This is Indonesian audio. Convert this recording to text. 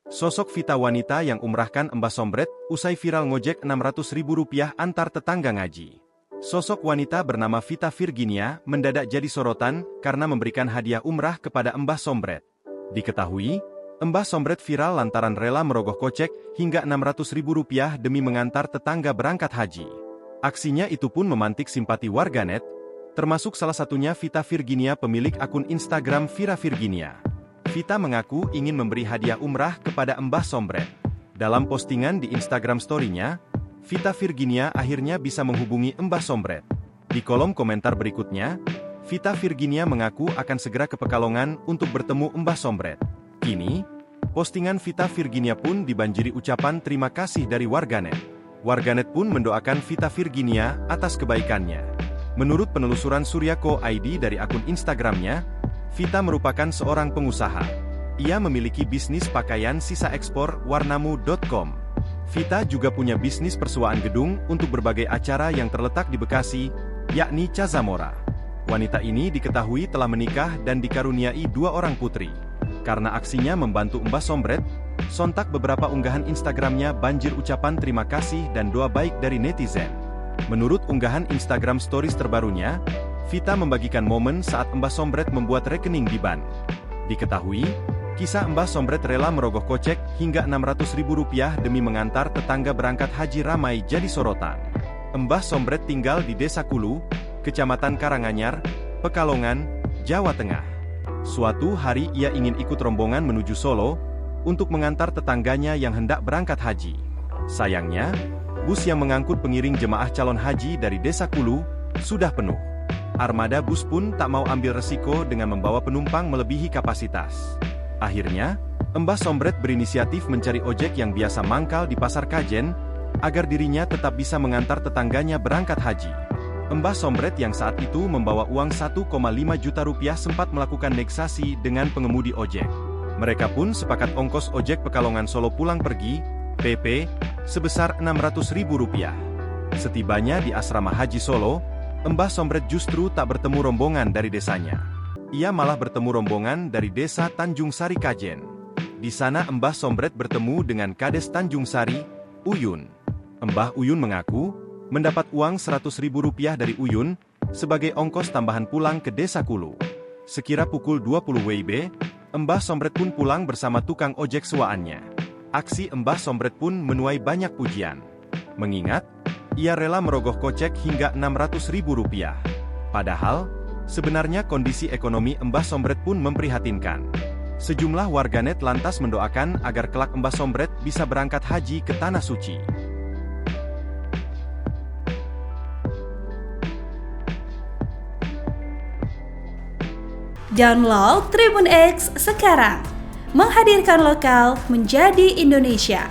Sosok Vita wanita yang umrahkan Mbah Sombret, usai viral ngojek Rp600.000 antar tetangga ngaji. Sosok wanita bernama Vita Virginia mendadak jadi sorotan karena memberikan hadiah umrah kepada Mbah Sombret. Diketahui, Mbah Sombret viral lantaran rela merogoh kocek hingga Rp600.000 demi mengantar tetangga berangkat haji. Aksinya itu pun memantik simpati warganet, termasuk salah satunya Vita Virginia, pemilik akun Instagram Vira Virginia. Vita mengaku ingin memberi hadiah umrah kepada Mbah Sombret. Dalam postingan di Instagram story-nya, Vita Virginia akhirnya bisa menghubungi Mbah Sombret. Di kolom komentar berikutnya, Vita Virginia mengaku akan segera ke Pekalongan untuk bertemu Mbah Sombret. Kini, postingan Vita Virginia pun dibanjiri ucapan terima kasih dari warganet. Warganet pun mendoakan Vita Virginia atas kebaikannya. Menurut penelusuran Suryako ID dari akun Instagramnya, Vita merupakan seorang pengusaha. Ia memiliki bisnis pakaian sisa ekspor warnamu.com. Vita juga punya bisnis persuaan gedung untuk berbagai acara yang terletak di Bekasi, yakni Cazamora. Wanita ini diketahui telah menikah dan dikaruniai 2 orang putri. Karena aksinya membantu Mbah Sombret, sontak beberapa unggahan Instagramnya banjir ucapan terima kasih dan doa baik dari netizen. Menurut unggahan Instagram Stories terbarunya, Vita membagikan momen saat Mbah Sombret membuat rekening di ban. Diketahui, kisah Mbah Sombret rela merogoh kocek hingga Rp600.000 demi mengantar tetangga berangkat haji ramai jadi sorotan. Mbah Sombret tinggal di Desa Kulu, Kecamatan Karanganyar, Pekalongan, Jawa Tengah. Suatu hari ia ingin ikut rombongan menuju Solo untuk mengantar tetangganya yang hendak berangkat haji. Sayangnya, bus yang mengangkut pengiring jemaah calon haji dari Desa Kulu sudah penuh. Armada bus pun tak mau ambil resiko dengan membawa penumpang melebihi kapasitas. Akhirnya, Mbah Sombret berinisiatif mencari ojek yang biasa mangkal di Pasar Kajen, agar dirinya tetap bisa mengantar tetangganya berangkat haji. Mbah Sombret yang saat itu membawa uang Rp1,5 juta sempat melakukan negosiasi dengan pengemudi ojek. Mereka pun sepakat ongkos ojek Pekalongan Solo pulang pergi, PP, sebesar Rp600.000. Setibanya di asrama haji Solo, Mbah Sombret justru tak bertemu rombongan dari desanya. Ia malah bertemu rombongan dari desa Tanjung Sari Kajen. Di sana Mbah Sombret bertemu dengan Kades Tanjung Sari, Uyun. Mbah Uyun mengaku mendapat uang Rp100.000 dari Uyun sebagai ongkos tambahan pulang ke Desa Kulu. Sekira pukul 20 WIB, Mbah Sombret pun pulang bersama tukang ojek sewaannya. Aksi Mbah Sombret pun menuai banyak pujian. Mengingat, ia rela merogoh kocek hingga Rp600.000. Padahal, sebenarnya kondisi ekonomi Mbah Sombret pun memprihatinkan. Sejumlah warganet lantas mendoakan agar kelak Mbah Sombret bisa berangkat haji ke Tanah Suci. Download Tribun X sekarang, menghadirkan lokal menjadi Indonesia.